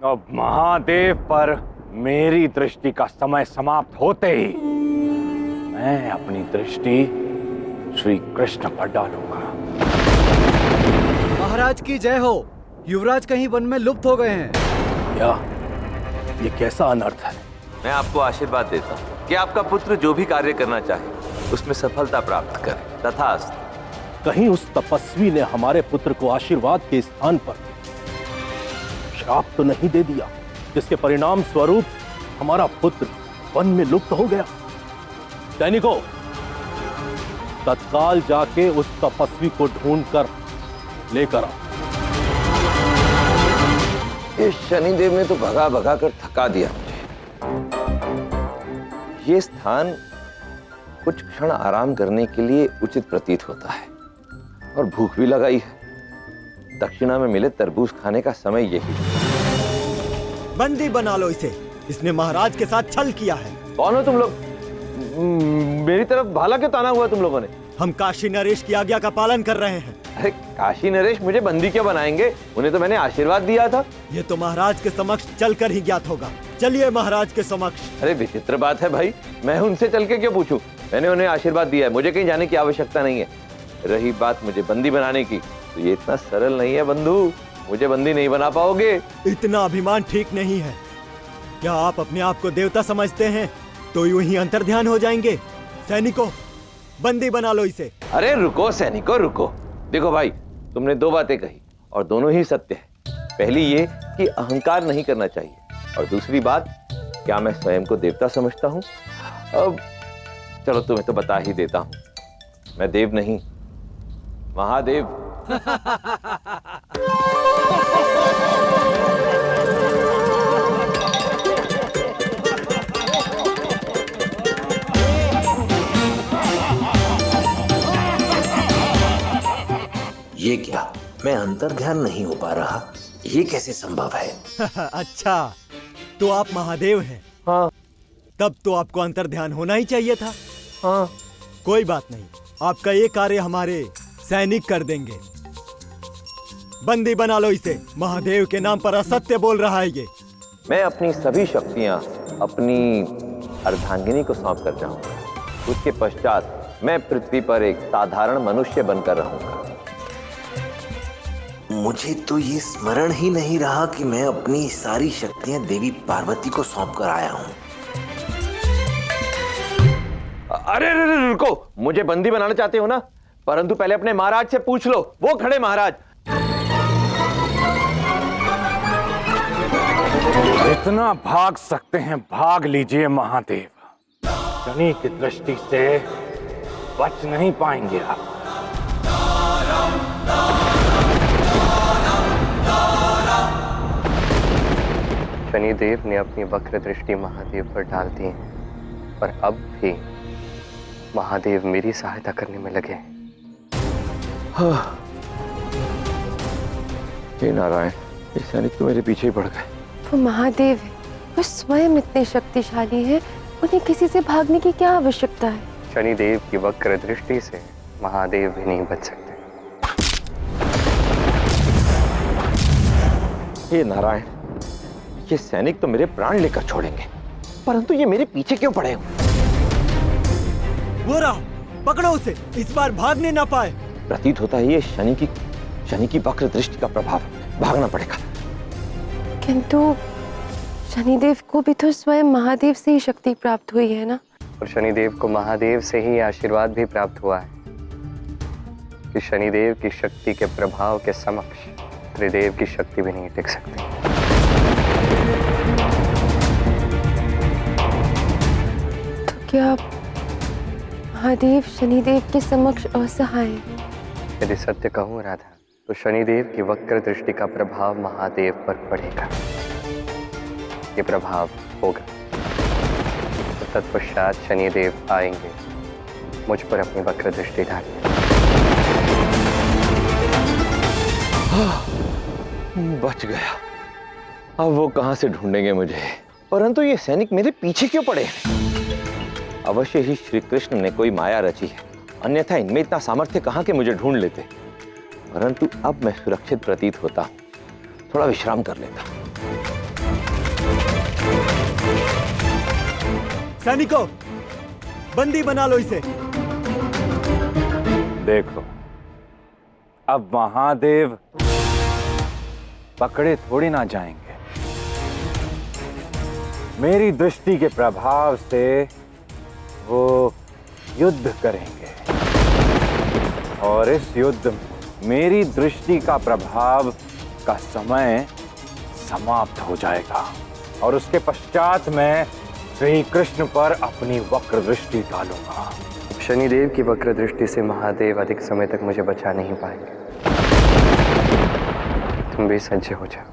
अब महादेव पर मेरी दृष्टि का समय समाप्त होते ही मैं अपनी दृष्टि श्री कृष्ण पर डालूंगा। महाराज की जय हो। युवराज कहीं वन में लुप्त हो गए हैं। क्या? ये कैसा अनर्थ है? मैं आपको आशीर्वाद देता हूँ कि आपका पुत्र जो भी कार्य करना चाहे उसमें सफलता प्राप्त करे। तथास्तु। कहीं उस तपस्वी ने हमारे पुत्र को आशीर्वाद के स्थान पर श्राप तो नहीं दे दिया, जिसके परिणाम स्वरूप हमारा पुत्र वन में लुप्त हो गया? सैनिकों, तत्काल जाके उस तपस्वी को ढूंढकर लेकर आओ। ये शनिदेव ने तो भगा भगा कर थका दिया मुझे। ये स्थान कुछ क्षण आराम करने के लिए उचित प्रतीत होता है और भूख भी लगाई है। दक्षिणा में मिले तरबूज खाने का समय यही। बंदी बना लो इसे। इसने महाराज के साथ छल किया है। कौन हो तुम लोग? मेरी तरफ भाला क्यों ताना हुआ तुम लोगों ने? हम काशी नरेश की आज्ञा का पालन कर रहे हैं। अरे काशी नरेश मुझे बंदी क्यों बनाएंगे? उन्हें तो मैंने आशीर्वाद दिया था। ये तो महाराज के समक्ष चलकर ही ज्ञात होगा। चलिए महाराज के समक्ष। अरे विचित्र बात है भाई, मैं उनसे चल के क्यों पूछूं? मैंने उन्हें आशीर्वाद दिया है, मुझे कहीं जाने की आवश्यकता नहीं है। रही बात मुझे बंदी बनाने की, तो ये इतना सरल नहीं है बंधु। मुझे बंदी नहीं बना पाओगे। इतना अभिमान ठीक नहीं है। क्या आप अपने आप को देवता समझते हैं तो यूं ही अंतर्ध्यान हो जाएंगे। सैनिकों, बंदी बना लो इसे। अरे रुको सैनिकों रुको। देखो भाई, तुमने दो बातें कही और दोनों ही सत्य है। पहली ये कि अहंकार नहीं करना चाहिए, और दूसरी बात, क्या मैं स्वयं को देवता समझता हूं? अब चलो तुम्हें तो बता ही देता हूं, मैं देव नहीं, महादेव। ये क्या? मैं अंतर्ध्यान नहीं हो पा रहा। ये कैसे संभव है? अच्छा, तो आप महादेव हैं। हाँ तब तो आपको अंतर्ध्यान होना ही चाहिए था। हाँ। कोई बात नहीं, आपका ये कार्य हमारे सैनिक कर देंगे। बंदी बना लो इसे। महादेव के नाम पर असत्य बोल रहा है ये। मैं अपनी सभी शक्तियां अपनी अर्धांगिनी को सौंप कर जाऊंगा। उसके पश्चात मैं पृथ्वी पर एक साधारण मनुष्य बनकर रहूंगा। मुझे तो ये स्मरण ही नहीं रहा कि मैं अपनी सारी शक्तियां देवी पार्वती को सौंप कर आया हूं। अरे रुको, मुझे बंदी बनाना चाहते हो ना? परंतु पहले अपने महाराज से पूछ लो, वो खड़े महाराज। इतना भाग सकते हैं, भाग लीजिए महादेव। शनि की दृष्टि से बच नहीं पाएंगे आप। शनिदेव ने अपनी वक्र दृष्टि महादेव पर डाल दी है, पर अब भी महादेव मेरी सहायता करने में लगे हैं। हे नारायण, ये सैनिक तो मेरे पीछे ही पड़ गए। वो महादेव है, वो स्वयं इतने शक्तिशाली है, उन्हें किसी से भागने की क्या आवश्यकता है? शनिदेव की वक्र दृष्टि से महादेव भी नहीं बच सकते। हे नारायण, ये सैनिक तो मेरे प्राण लेकर छोड़ेंगे, परंतु ये मेरे पीछे क्यों पड़े हो? वो रहा, पकड़ो उसे, इस बार भागने ना पाए। प्रतीत होता है ये शनि की वक्र दृष्टि का प्रभाव। भागना पड़ेगा। किंतु शनिदेव को भी तो स्वयं महादेव से ही शक्ति प्राप्त हुई है ना? और शनिदेव को महादेव से ही आशीर्वाद भी प्राप्त हुआ है कि शनिदेव की शक्ति के प्रभाव के समक्ष त्रिदेव की शक्ति भी नहीं टिक सकती। तो क्या महादेव शनिदेव के समक्ष असहाय है? यदि सत्य कहूँ राधा, तो शनिदेव की वक्र दृष्टि का प्रभाव महादेव पर पड़ेगा। ये प्रभाव होगा तो तत्पश्चात शनिदेव आएंगे मुझ पर अपनी वक्र दृष्टि डालने। बच गया। अब वो कहां से ढूंढेंगे मुझे? परंतु ये सैनिक मेरे पीछे क्यों पड़े हैं? अवश्य ही श्री कृष्ण ने कोई माया रची है, अन्यथा इनमें इतना सामर्थ्य कहां के मुझे ढूंढ लेते। परंतु अब मैं सुरक्षित प्रतीत होता हूं, थोड़ा विश्राम कर लेता हूं। सैनिकों, बंदी बना लो इसे। देखो, अब महादेव पकड़े थोड़ी ना जाएंगे। मेरी दृष्टि के प्रभाव से वो युद्ध करेंगे और इस युद्ध में मेरी दृष्टि का प्रभाव का समय समाप्त हो जाएगा और उसके पश्चात मैं श्री कृष्ण पर अपनी वक्र दृष्टि डालूंगा। शनिदेव की वक्र दृष्टि से महादेव अधिक समय तक मुझे बचा नहीं पाएंगे। तुम भी सज्ज हो जाओ।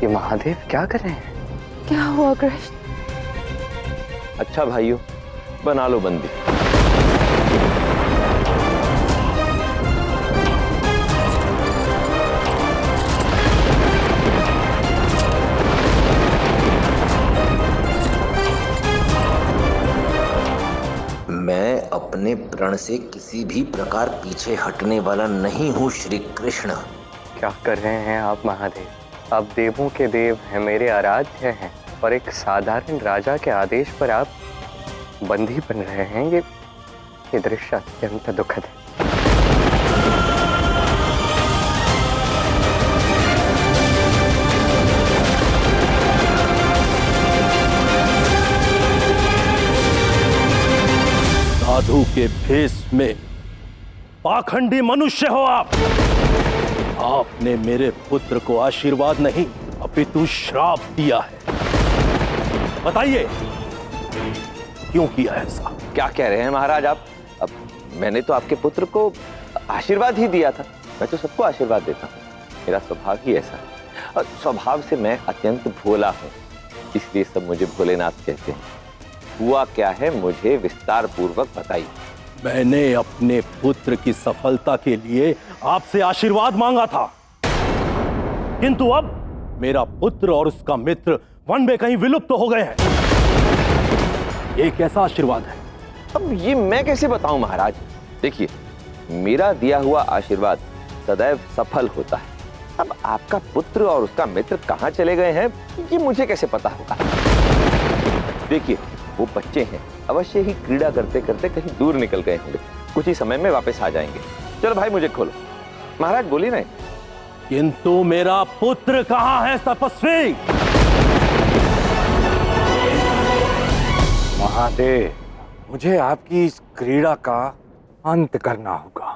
ये महादेव क्या कर रहे हैं? क्या हुआ कृष्ण? अच्छा भाइयों, बना लो बंदी। मैं अपने प्रण से किसी भी प्रकार पीछे हटने वाला नहीं हूँ श्री कृष्ण। क्या कर रहे हैं आप महादेव? आप देवों के देव हैं, मेरे आराध्य हैं, और एक साधारण राजा के आदेश पर आप बंदी बन रहे हैं। ये दृश्य अत्यंत दुखद है। साधु के भेष में पाखंडी मनुष्य हो आप। आपने मेरे पुत्र को आशीर्वाद नहीं अपितु श्राप दिया है। बताइए क्यों किया ऐसा? क्या कह रहे हैं महाराज आप? अब मैंने तो आपके पुत्र को आशीर्वाद ही दिया था। मैं तो सबको आशीर्वाद देता हूँ, मेरा स्वभाव ही ऐसा है। और स्वभाव से मैं अत्यंत भोला हूँ, इसलिए सब मुझे भोलेनाथ कहते हैं। हुआ क्या है मुझे विस्तार पूर्वक बताइए। मैंने अपने पुत्र की सफलता के लिए आपसे आशीर्वाद मांगा था, किंतु अब मेरा पुत्र और उसका मित्र वन में कहीं विलुप्त हो गए हैं। ये कैसा आशीर्वाद है? अब ये मैं कैसे बताऊं महाराज? देखिए, मेरा दिया हुआ आशीर्वाद सदैव सफल होता है। अब आपका पुत्र और उसका मित्र कहाँ चले गए हैं, ये मुझे कैसे पता होगा? देखिए, वो बच्चे हैं, अवश्य ही क्रीड़ा करते करते कहीं दूर निकल गए होंगे। कुछ ही समय में वापस आ जाएंगे। चलो भाई, मुझे खोलो। महाराज बोलिए ना। किंतु मेरा पुत्र कहाँ है तपस्वी? महादेव, मुझे आपकी इस क्रीड़ा का अंत करना होगा,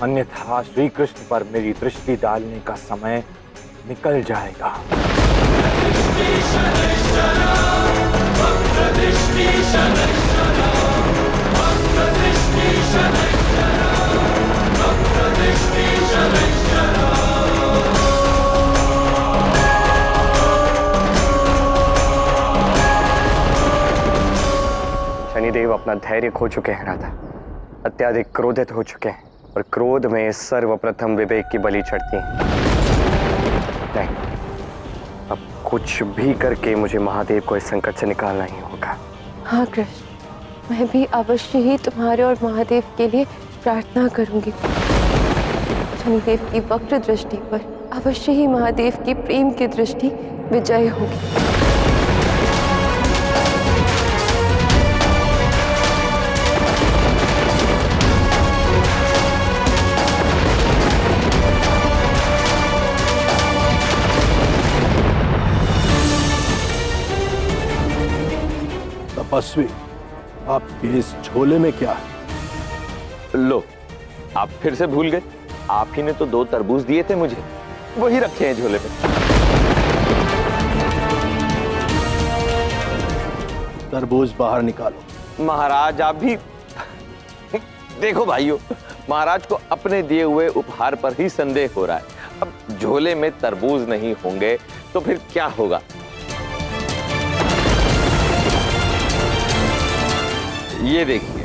अन्यथा श्री कृष्ण पर मेरी दृष्टि डालने का समय निकल जाएगा। शनिदेव अपना धैर्य खो चुके हैं राधा, अत्याधिक क्रोधित हो चुके हैं, और क्रोध में सर्वप्रथम विवेक की बलि चढ़ती है। नहीं, अब कुछ भी करके मुझे महादेव को इस संकट से निकालना ही होगा। हाँ कृष्ण, मैं भी अवश्य ही तुम्हारे और महादेव के लिए प्रार्थना करूंगी। शनिदेव की वक्र दृष्टि पर अवश्य ही महादेव की प्रेम की दृष्टि विजय होगी। तपस्वी, आपके इस झोले में क्या है? लो, आप फिर से भूल गए। आप ही ने तो 2 तरबूज दिए थे मुझे, वही रखे हैं झोले में। तरबूज बाहर निकालो। महाराज आप भी देखो भाइयों, महाराज को अपने दिए हुए उपहार पर ही संदेह हो रहा है। अब झोले में तरबूज नहीं होंगे तो फिर क्या होगा? ये देखिए,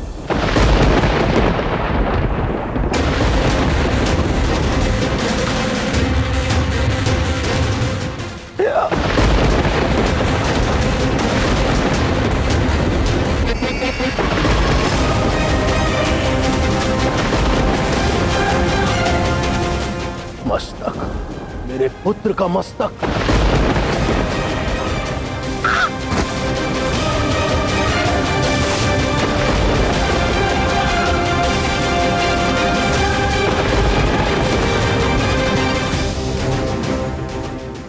मेरे पुत्र का मस्तक।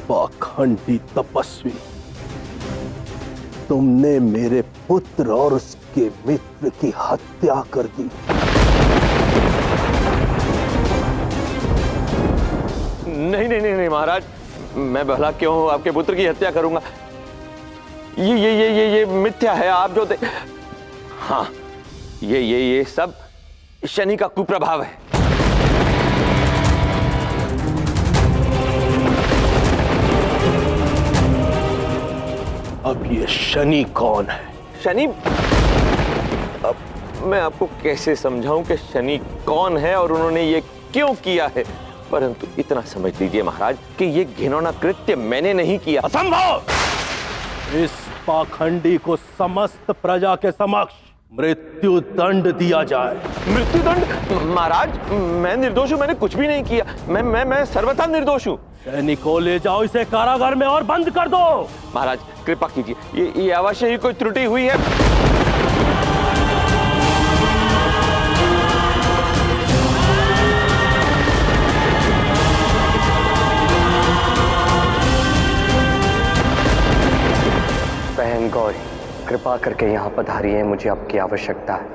पाखंडी तपस्वी, तुमने मेरे पुत्र और उसके मित्र की हत्या कर दी। नहीं नहीं नहीं नहीं महाराज, मैं भला क्यों आपके पुत्र की हत्या करूंगा? ये मिथ्या है। आप जो हाँ, ये सब शनि का कुप्रभाव है। अब ये शनि कौन है? शनि? अब मैं आपको कैसे समझाऊं कि शनि कौन है और उन्होंने ये क्यों किया है, परंतु इतना समझ लीजिए महाराज कि ये घिनौना कृत्य मैंने नहीं किया। असंभव! इस पाखंडी को समस्त प्रजा के समक्ष मृत्यु दंड दिया जाए। मृत्यु दंड? महाराज, मैं निर्दोष हूं, मैंने कुछ भी नहीं किया। मैं सर्वथा निर्दोष हूं। शनि को ले जाओ, इसे कारागार में और बंद कर दो। महाराज कृपा कीजिए, ये अवश्य ही कोई त्रुटि हुई है। बहन गौरी, कृपा करके यहाँ पधारिए, मुझे आपकी आवश्यकता है।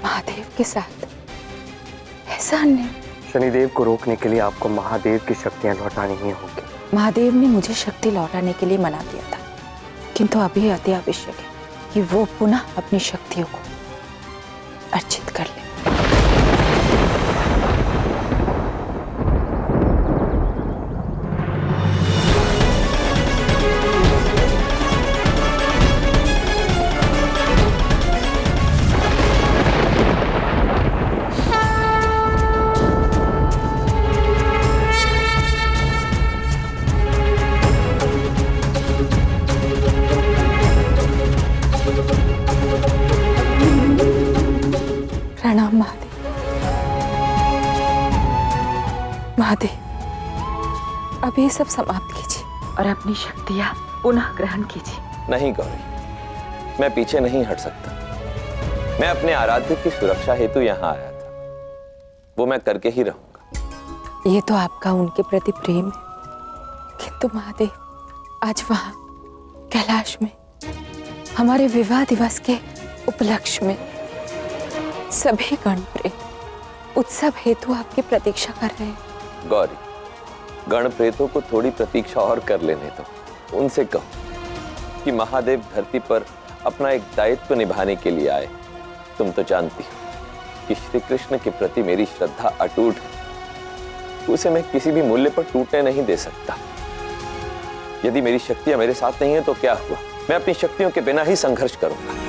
महादेव के साथ ऐसा अन्याय? शनिदेव को रोकने के लिए आपको महादेव की शक्तियां लौटानी ही होगी। महादेव ने मुझे शक्ति लौटाने के लिए मना किया था, किंतु अभी अति आवश्यक है कि वो पुनः अपनी शक्तियों को अर्जित कर ले। प्रणाम महादेव। महादेव, अब ये सब समाप्त कीजिए और अपनी शक्तियां पुनः ग्रहण कीजिए। नहीं गौरी, मैं पीछे नहीं हट सकता। मैं अपने आराध्य की सुरक्षा हेतु यहाँ आया था, वो मैं करके ही रहूंगा। ये तो आपका उनके प्रति प्रेम है, किंतु महादेव आज वहां कैलाश में हमारे विवाह दिवस के उपलक्ष्य में सभी गण प्रेत उत्सव हेतु आपकी प्रतीक्षा कर रहे हैं। गौरी, गण प्रेतों को थोड़ी प्रतीक्षा और कर लेने दो। उनसे कहो कि महादेव धरती पर अपना एक दायित्व निभाने के लिए आए। तुम तो जानती हो कि श्री कृष्ण के प्रति मेरी श्रद्धा अटूट है, उसे मैं किसी भी मूल्य पर टूटने नहीं दे सकता। यदि मेरी शक्तियां मेरे साथ नहीं है तो क्या हुआ, मैं अपनी शक्तियों के बिना ही संघर्ष करूंगा।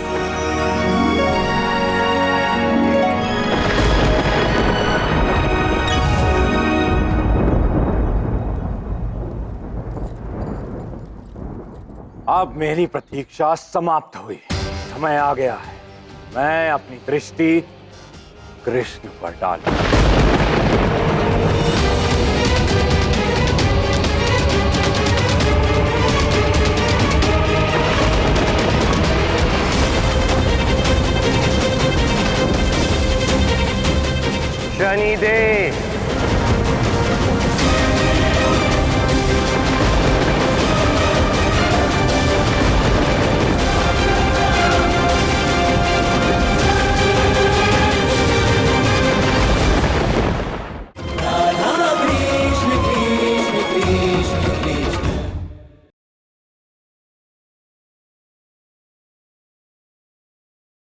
अब मेरी प्रतीक्षा समाप्त हुई, समय आ गया है। मैं अपनी दृष्टि कृष्ण पर डालूं। शनिदेव,